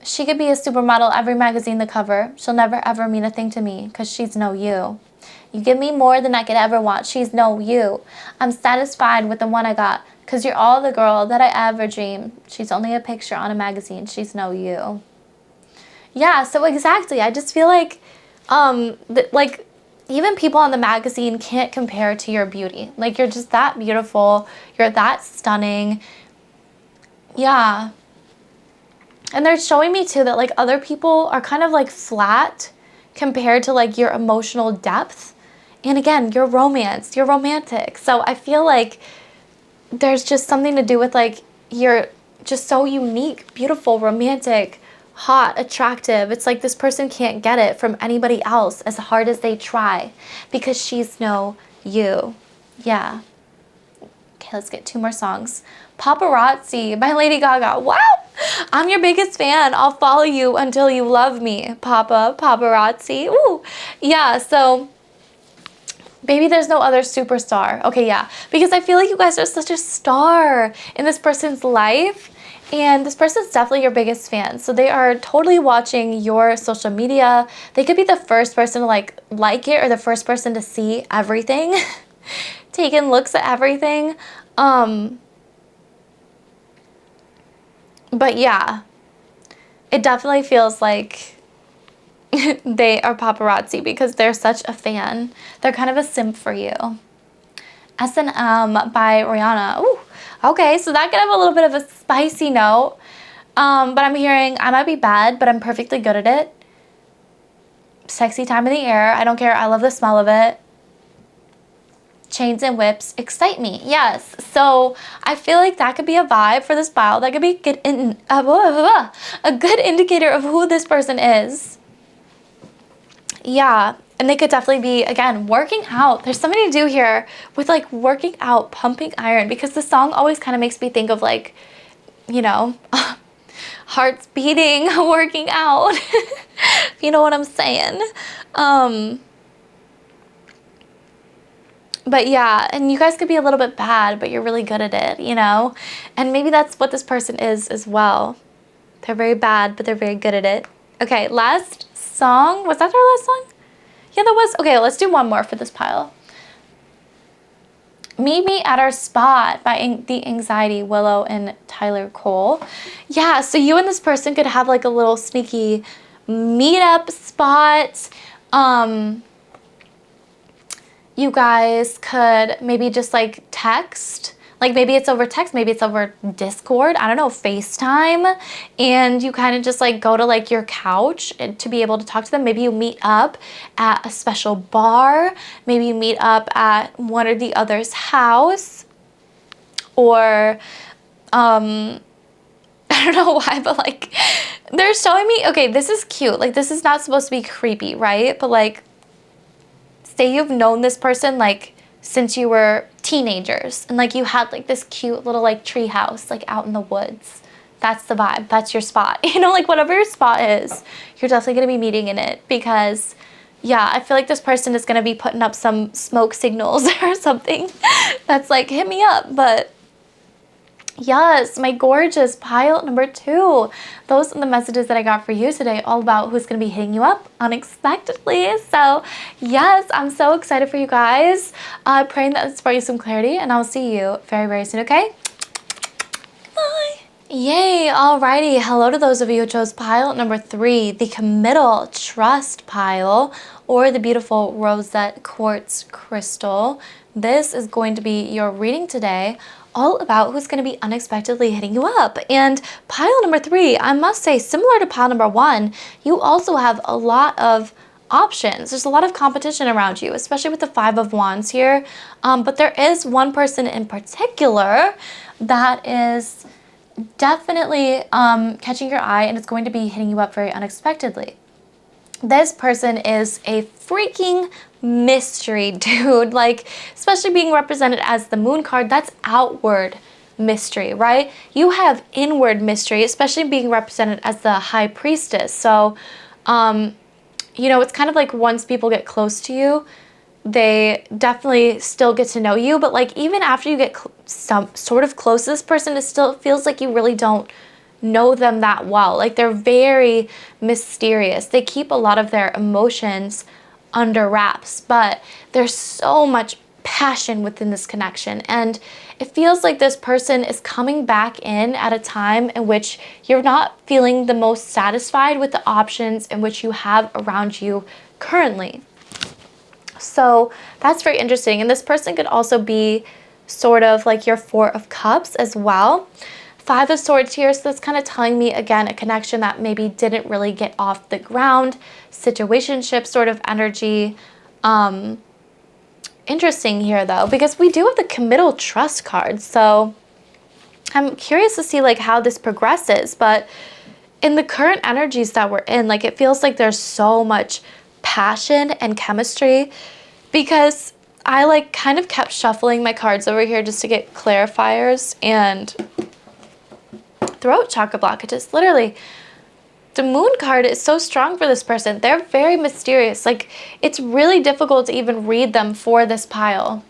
She could be a supermodel, every magazine the cover. She'll never ever mean a thing to me because she's no you. You give me more than I could ever want. She's no you. I'm satisfied with the one I got because you're all the girl that I ever dreamed. She's only a picture on a magazine. She's no you. Yeah, so exactly. I just feel like, like, even people on the magazine can't compare to your beauty. Like, you're just that beautiful. You're that stunning. Yeah. And they're showing me too that like other people are kind of like flat compared to like your emotional depth. And again, your romance, you're romantic. So I feel like there's just something to do with like you're just so unique, beautiful, romantic, hot, attractive. It's like this person can't get it from anybody else as hard as they try because she's no you. Yeah. Okay, let's get 2 more songs. Paparazzi by Lady Gaga. Wow! I'm your biggest fan. I'll follow you until you love me. Paparazzi. Ooh. Yeah, so maybe there's no other superstar. Okay, yeah. Because I feel like you guys are such a star in this person's life. And this person's definitely your biggest fan. So they are totally watching your social media. They could be the first person to like it or the first person to see everything. Taking looks at everything. But yeah, it definitely feels like they are paparazzi because they're such a fan. They're kind of a simp for you. S&M by Rihanna. Ooh, okay, so that could have a little bit of a spicy note. But I'm hearing I might be bad, but I'm perfectly good at it. Sexy time in the air. I don't care. I love the smell of it. Chains and whips excite me. Yes. So I feel like that could be a vibe for this pile. That could be a good indicator of who this person is. Yeah. And they could definitely be, again, working out. There's something to do here with like working out, pumping iron, because the song always kind of makes me think of like, you know, hearts beating, working out. You know what I'm saying? But yeah, and you guys could be a little bit bad, but you're really good at it, you know? And maybe that's what this person is as well. They're very bad, but they're very good at it. Okay, last song. Was that our last song? Yeah, that was. Okay, let's do one more for this pile. Meet Me at Our Spot by The Anxiety, Willow, and Tyler Cole. Yeah, so you and this person could have like a little sneaky meetup spot. You guys could maybe just like text, like maybe it's over text, maybe it's over Discord, I don't know, FaceTime, and you kind of just like go to like your couch to be able to talk to them. Maybe you meet up at a special bar, maybe you meet up at one or the other's house, or I don't know why, but like they're showing me, okay, this is cute, like this is not supposed to be creepy, right? But like, say you've known this person like since you were teenagers and like you had like this cute little like tree house like out in the woods. That's the vibe. That's your spot. You know, like whatever your spot is, you're definitely going to be meeting in it because yeah, I feel like this person is going to be putting up some smoke signals or something that's like, hit me up. But yes, my gorgeous pile number 2. Those are the messages that I got for you today, all about who's going to be hitting you up unexpectedly. So yes, I'm so excited for you guys. Praying that it's brought you some clarity, and I'll see you very, very soon, okay? Bye. Yay, alrighty. Hello to those of you who chose pile number 3, the committal trust pile. or the beautiful rosette quartz crystal. This is going to be your reading today, all about who's going to be unexpectedly hitting you up. And pile number 3, I must say, similar to pile number 1, you also have a lot of options. There's a lot of competition around you, especially with the 5 of Wands here. But there is one person in particular that is definitely catching your eye, and it's going to be hitting you up very unexpectedly. This person is a freaking mystery, dude. Like, especially being represented as the Moon card, that's outward mystery, right? You have inward mystery, especially being represented as the High Priestess. So, you know, it's kind of like once people get close to you, they definitely still get to know you. But like, even after you get some sort of close to this person, it still feels like you really don't know them that well. Like, they're very mysterious. They keep a lot of their emotions under wraps, but there's so much passion within this connection. And it feels like this person is coming back in at a time in which you're not feeling the most satisfied with the options in which you have around you currently. So that's very interesting. And this person could also be sort of like your 4 of Cups as well. 5 of Swords here, so that's kind of telling me, again, a connection that maybe didn't really get off the ground, situationship sort of energy. Interesting here, though, because we do have the committal trust card, so I'm curious to see like how this progresses. But in the current energies that we're in, like, it feels like there's so much passion and chemistry, because I like kind of kept shuffling my cards over here just to get clarifiers, and throat chakra blockages. Literally, the Moon card is so strong for this person. They're very mysterious. Like, it's really difficult to even read them for this pile.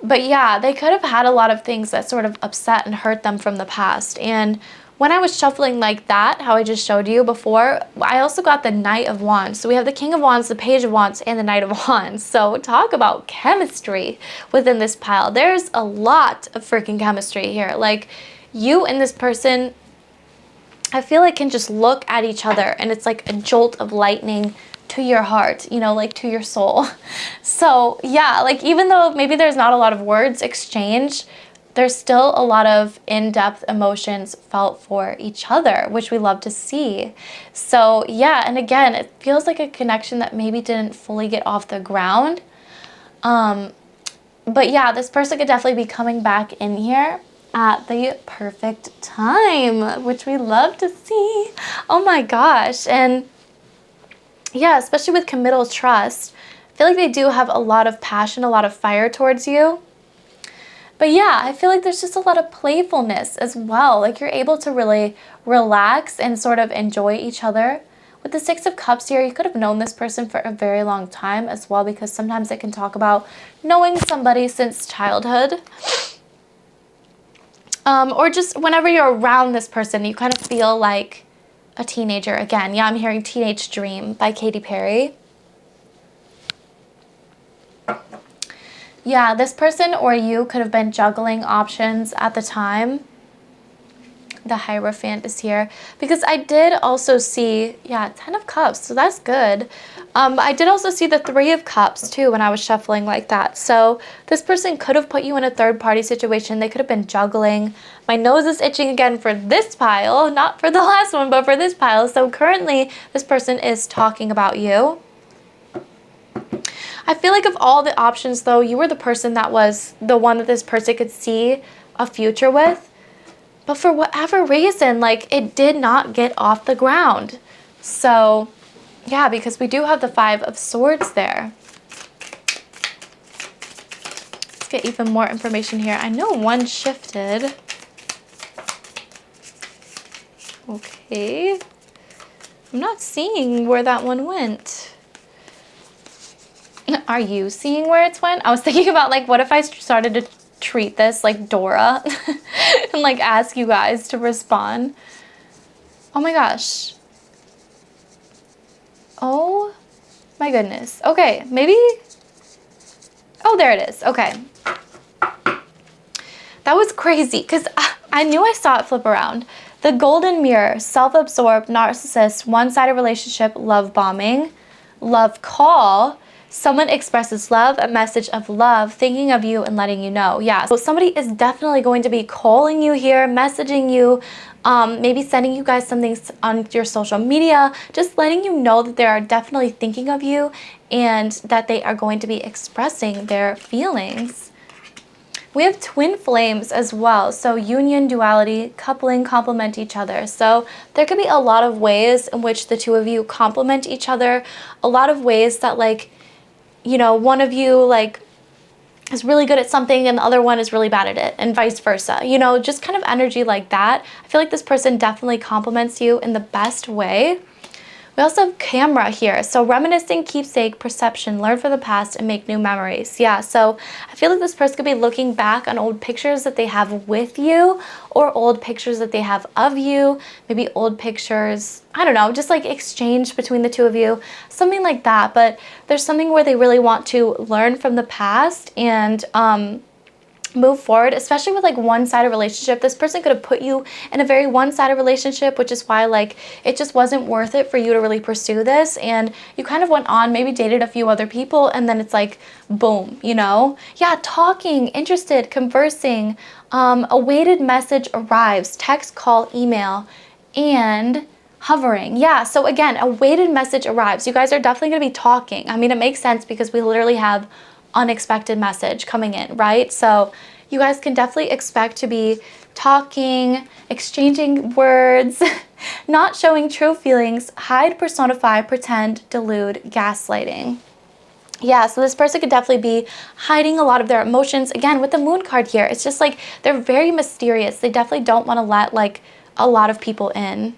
But yeah, they could have had a lot of things that sort of upset and hurt them from the past. And when I was shuffling like that, how I just showed you before, I also got the Knight of Wands. So we have the King of Wands, the Page of Wands, and the Knight of Wands. So talk about chemistry within this pile. There's a lot of freaking chemistry here. Like, you and this person, I feel like, can just look at each other and it's like a jolt of lightning to your heart, you know, like to your soul. So yeah, like, even though maybe there's not a lot of words exchanged, there's still a lot of in-depth emotions felt for each other, which we love to see. So yeah, and again, it feels like a connection that maybe didn't fully get off the ground. But yeah, this person could definitely be coming back in here at the perfect time, which we love to see. Oh my gosh. And yeah, especially with committal trust, I feel like they do have a lot of passion, a lot of fire towards you. But yeah, I feel like there's just a lot of playfulness as well. Like, you're able to really relax and sort of enjoy each other. With the 6 of Cups here, you could have known this person for a very long time as well, because sometimes it can talk about knowing somebody since childhood. Or just whenever you're around this person, you kind of feel like a teenager again. Yeah, I'm hearing Teenage Dream by Katy Perry. Yeah, this person or you could have been juggling options at the time. The Hierophant is here, because I did also see, yeah, 10 of Cups, so that's good. I did also see the 3 of Cups too when I was shuffling like that. So this person could have put you in a third-party situation. They could have been juggling. My nose is itching again for this pile, not for the last one, but for this pile. So currently, this person is talking about you. I feel like of all the options, though, you were the person that was the one that this person could see a future with. But for whatever reason, like, it did not get off the ground. So yeah, because we do have the 5 of Swords there. Let's get even more information here. I know one shifted. Okay. I'm not seeing where that one went. Are you seeing where it's went? I was thinking about, like, what if I started to treat this like Dora and like ask you guys to respond. Oh my gosh. Oh my goodness. Okay, maybe. Oh, there it is. Okay. That was crazy because I knew I saw it flip around. The golden mirror, self-absorbed, narcissist, one-sided relationship, love bombing. love call. Someone expresses love, a message of love, thinking of you and letting you know. Yeah, so somebody is definitely going to be calling you here, messaging you, maybe sending you guys something on your social media, just letting you know that they are definitely thinking of you and that they are going to be expressing their feelings. We have twin flames as well. So union, duality, coupling, complement each other. So there could be a lot of ways in which the two of you complement each other. A lot of ways that, like, you know, one of you like is really good at something and the other one is really bad at it, and vice versa. You know, just kind of energy like that. I feel like this person definitely compliments you in the best way. We also have camera here. So reminiscing, keepsake, perception, learn from the past, and make new memories. Yeah, so I feel like this person could be looking back on old pictures that they have with you, or old pictures that they have of you, maybe old pictures, I don't know, just like exchange between the two of you, something like that. But there's something where they really want to learn from the past and move forward, especially with like one-sided relationship. This person could have put you in a very one-sided relationship, which is why like it just wasn't worth it for you to really pursue this, and you kind of went on, maybe dated a few other people, and then it's like boom, you know. Yeah, talking, interested, conversing, a weighted message arrives, text, call, email, and hovering. Yeah, so again, a weighted message arrives. You guys are definitely going to be talking. I mean, it makes sense because we literally have unexpected message coming in, right? So you guys can definitely expect to be talking, exchanging words, not showing true feelings, hide, personify, pretend, delude, gaslighting. Yeah, so this person could definitely be hiding a lot of their emotions. Again, with the moon card here, it's just like they're very mysterious. They definitely don't want to let like a lot of people in.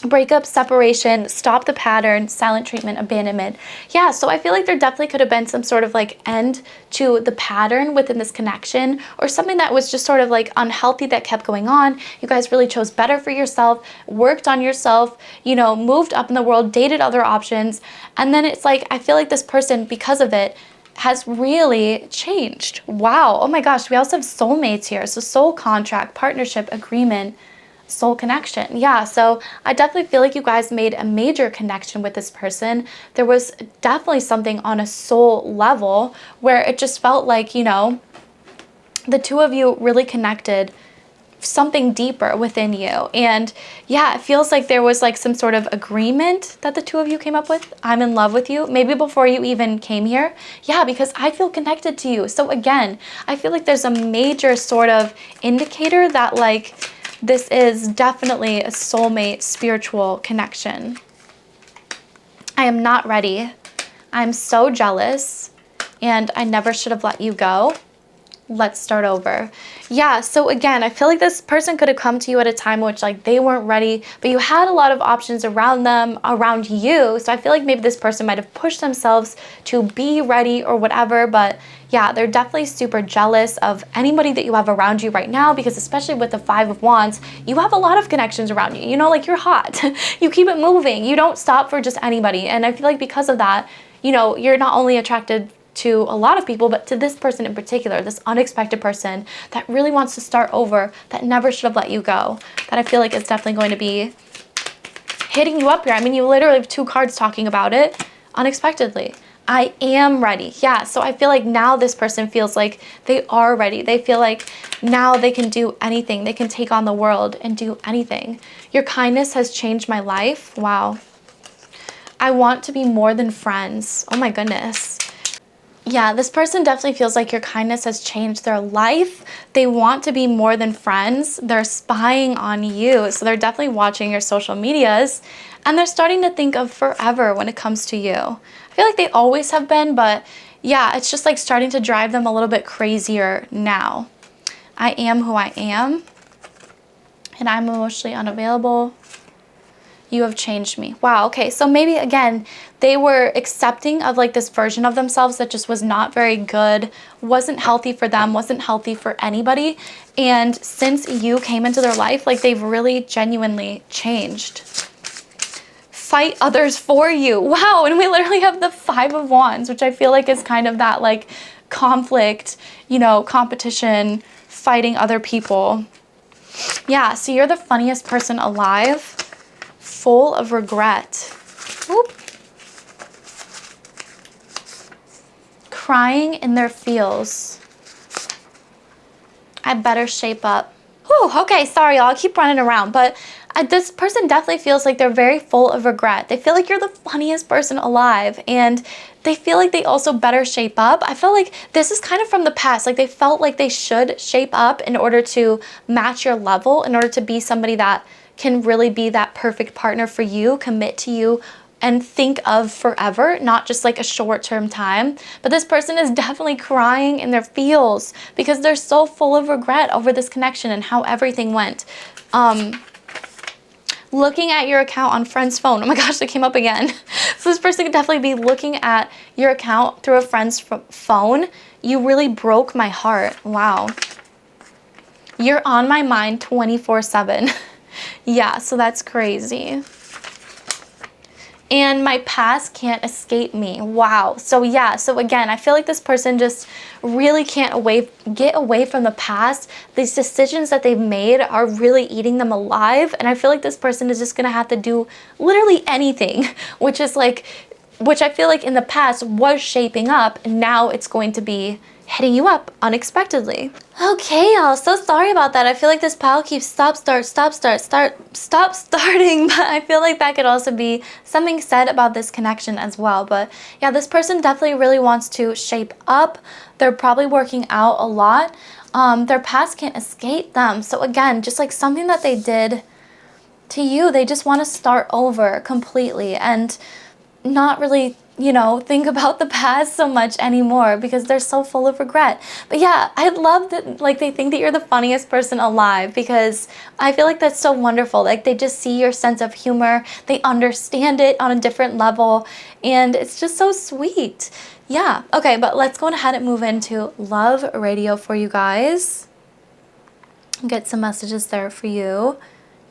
Breakup, separation, stop the pattern, silent treatment, abandonment. Yeah, so I feel like there definitely could have been some sort of like end to the pattern within this connection, or something that was just sort of like unhealthy that kept going on. You guys really chose better for yourself, worked on yourself, you know, moved up in the world, dated other options. And then it's like, I feel like this person, because of it, has really changed. Wow. Oh my gosh. We also have soulmates here. So soul contract, partnership, agreement, soul connection. Yeah, so I definitely feel like you guys made a major connection with this person. There was definitely something on a soul level where it just felt like, you know, the two of you really connected, something deeper within you. And yeah, it feels like there was like some sort of agreement that the two of you came up with. I'm in love with you, maybe before you even came here. Yeah, because I feel connected to you. So again, I feel like there's a major sort of indicator that like this is definitely a soulmate spiritual connection. I am not ready. I'm so jealous and I never should have let you go. Let's start over. Yeah, so again, I feel like this person could have come to you at a time in which like they weren't ready, but you had a lot of options around them, around you. So I feel like maybe this person might have pushed themselves to be ready or whatever, but yeah, they're definitely super jealous of anybody that you have around you right now, because especially with the Five of Wands, you have a lot of connections around you. You know, like you're hot. You keep it moving. You don't stop for just anybody. And I feel like because of that, you know, you're not only attracted to a lot of people, but to this person in particular, this unexpected person that really wants to start over, that never should have let you go, that I feel like is definitely going to be hitting you up here. I mean, you literally have two cards talking about it unexpectedly. I am ready. Yeah, so I feel like now this person feels like they are ready. They feel like now they can do anything. They can take on the world and do anything. Your kindness has changed my life. Wow. I want to be more than friends. Oh my goodness. Yeah, this person definitely feels like your kindness has changed their life. They want to be more than friends. They're spying on you. So they're definitely watching your social medias, and they're starting to think of forever when it comes to you. I feel like they always have been, but yeah, it's just like starting to drive them a little bit crazier now. I am who I am, and I'm emotionally unavailable. You have changed me. Wow, okay, so maybe again, they were accepting of like this version of themselves that just was not very good, wasn't healthy for them, wasn't healthy for anybody. And since you came into their life, like they've really genuinely changed. Fight others for you. Wow, and we literally have the Five of Wands, which I feel like is kind of that like conflict, you know, competition, fighting other people. Yeah, so you're the funniest person alive. Full of regret. Whoop. crying in their feels. I better shape up. Whew, okay, sorry y'all, I keep running around, but this person definitely feels like they're very full of regret. They feel like you're the funniest person alive, and they feel like they also better shape up. I feel like this is kind of from the past. Like they felt like they should shape up in order to match your level, in order to be somebody that can really be that perfect partner for you, commit to you, and think of forever, not just like a short-term time. But this person is definitely crying in their feels because they're so full of regret over this connection and how everything went. Looking at your account on friend's phone. Oh my gosh, that came up again. So this person could definitely be looking at your account through a friend's phone. You really broke my heart. Wow. You're on my mind 24/7. Yeah, so that's crazy. And my past can't escape me. Wow. So yeah, so again, I feel like this person just really can't get away from the past. These decisions that they've made are really eating them alive. And I feel like this person is just gonna have to do literally anything, which I feel like in the past was shaping up, and now it's going to be hitting you up unexpectedly. Okay, y'all, so sorry about that. I feel like this pile keeps stop starting, but I feel like that could also be something said about this connection as well. But yeah, this person definitely really wants to shape up. They're probably working out a lot. Their past can't escape them. So again, just like something that they did to you, they just want to start over completely and not really, you know, think about the past so much anymore because they're so full of regret. But yeah, I love that, like, they think that you're the funniest person alive, because I feel like that's so wonderful. Like, they just see your sense of humor, they understand it on a different level, and it's just so sweet. Yeah, okay, but let's go ahead and move into love radio for you guys. Get some messages there for you.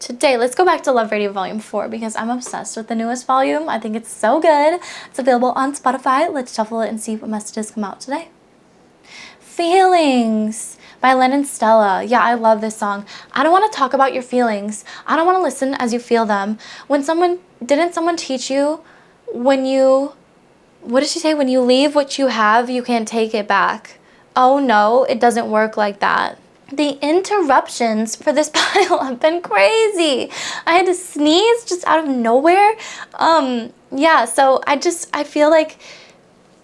Today, let's go back to Love Radio Volume 4 because I'm obsessed with the newest volume. I think it's so good. It's available on Spotify. Let's shuffle it and see what messages come out today. Feelings by Len and Stella. Yeah, I love this song. I don't want to talk about your feelings. I don't want to listen as you feel them. Didn't someone teach you what did she say? When you leave what you have, you can't take it back. Oh no, it doesn't work like that. The interruptions for this pile have been crazy. I had to sneeze just out of nowhere. Yeah, so I feel like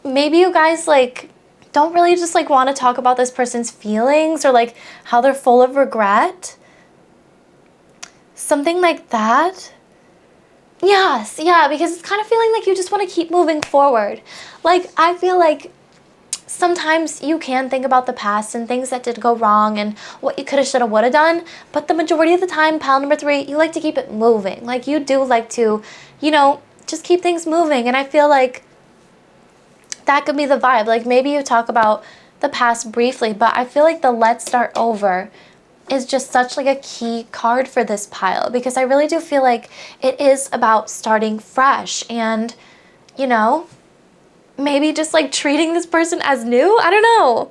maybe you guys like don't really just like want to talk about this person's feelings or like how they're full of regret. Something like that. Yes, yeah, because it's kind of feeling like you just want to keep moving forward. Like, I feel like sometimes you can think about the past and things that did go wrong and what you could have, should have, would have done, but the majority of the time, pile number 3, you like to keep it moving. Like, you do like to, you know, just keep things moving, and I feel like that could be the vibe. Like, maybe you talk about the past briefly, but I feel like the let's start over is just such like a key card for this pile, because I really do feel like it is about starting fresh and, you know, maybe just like treating this person as new. I don't know.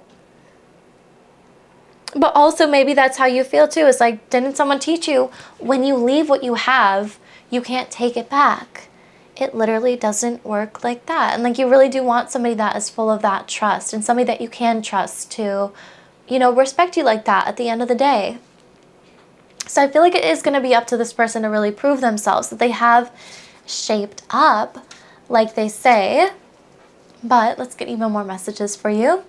But also maybe that's how you feel too. It's like, didn't someone teach you when you leave what you have, you can't take it back? It literally doesn't work like that. And like, you really do want somebody that is full of that trust and somebody that you can trust to, you know, respect you like that at the end of the day. So I feel like it is going to be up to this person to really prove themselves, that they have shaped up, like they say. But let's get even more messages for you.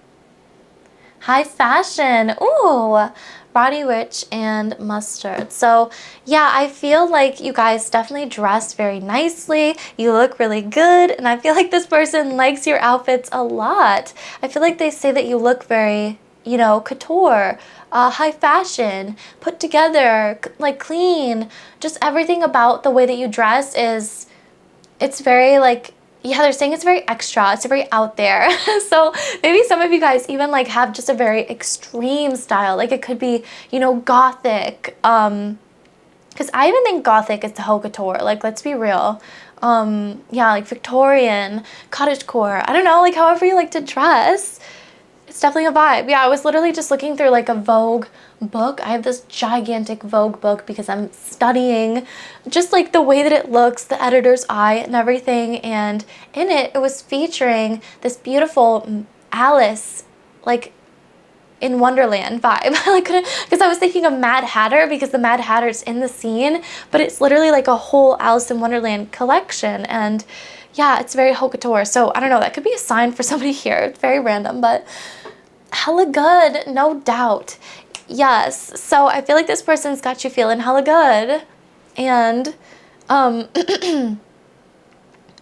High fashion. Ooh, Body Rich and Mustard. So yeah, I feel like you guys definitely dress very nicely. You look really good. And I feel like this person likes your outfits a lot. I feel like they say that you look very, you know, couture, high fashion, put together, like clean. Just everything about the way that you dress it's very like, yeah, they're saying it's very extra. It's very out there. So maybe some of you guys even like have just a very extreme style. Like it could be, you know, gothic. Because I even think gothic is the haute couture. Like, let's be real. Yeah, like Victorian, cottagecore. I don't know, like however you like to dress. It's definitely a vibe. Yeah, I was literally just looking through like a Vogue book. I have this gigantic Vogue book because I'm studying just like the way that it looks, the editor's eye and everything. And in it, it was featuring this beautiful Alice, like in Wonderland vibe. Like, because I was thinking of Mad Hatter because the Mad Hatter's in the scene, but it's literally like a whole Alice in Wonderland collection. And yeah, it's very haute couture. So I don't know, that could be a sign for somebody here. It's very random, but hella good, no doubt. Yes, so I feel like this person's got you feeling hella good. And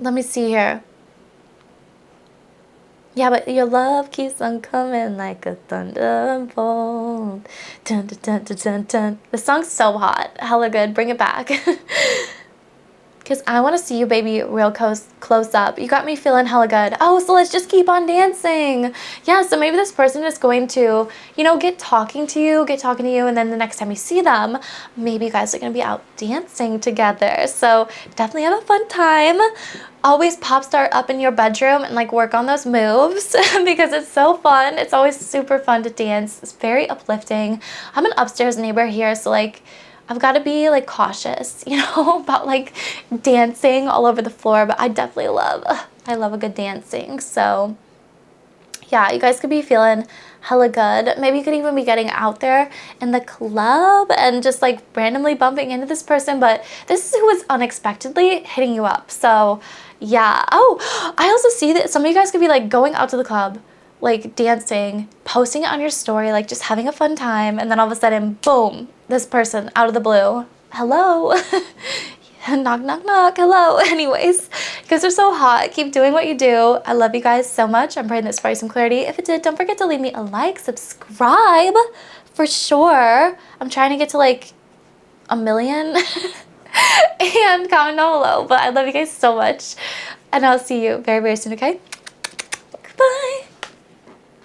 let me see here. Yeah, but your love keeps on coming like a thunderbolt. Dun, dun, dun, dun, dun, dun. The song's so hot. Hella good. Bring it back. Because I want to see you, baby, real close up. You got me feeling hella good. Oh, so let's just keep on dancing. Yeah, so maybe this person is going to, you know, get talking to you, and then the next time you see them, maybe you guys are going to be out dancing together. So definitely have a fun time. Always pop star up in your bedroom and like work on those moves because it's so fun. It's always super fun to dance. It's very uplifting. I'm an upstairs neighbor here, so like I've got to be like cautious, you know, about like dancing all over the floor, but I definitely love a good dancing. So yeah, you guys could be feeling hella good. Maybe you could even be getting out there in the club and just like randomly bumping into this person, but this is who is unexpectedly hitting you up. So yeah. Oh, I also see that some of you guys could be like going out to the club, like dancing, posting it on your story, like just having a fun time, and then all of a sudden, boom, this person out of the blue. Hello. Knock, knock, knock. Hello. Anyways, you guys are so hot. Keep doing what you do. I love you guys so much. I'm praying this brought you some clarity. If it did, don't forget to leave me a like, subscribe for sure. I'm trying to get to like 1 million and comment down below. But I love you guys so much. And I'll see you very, very soon, okay?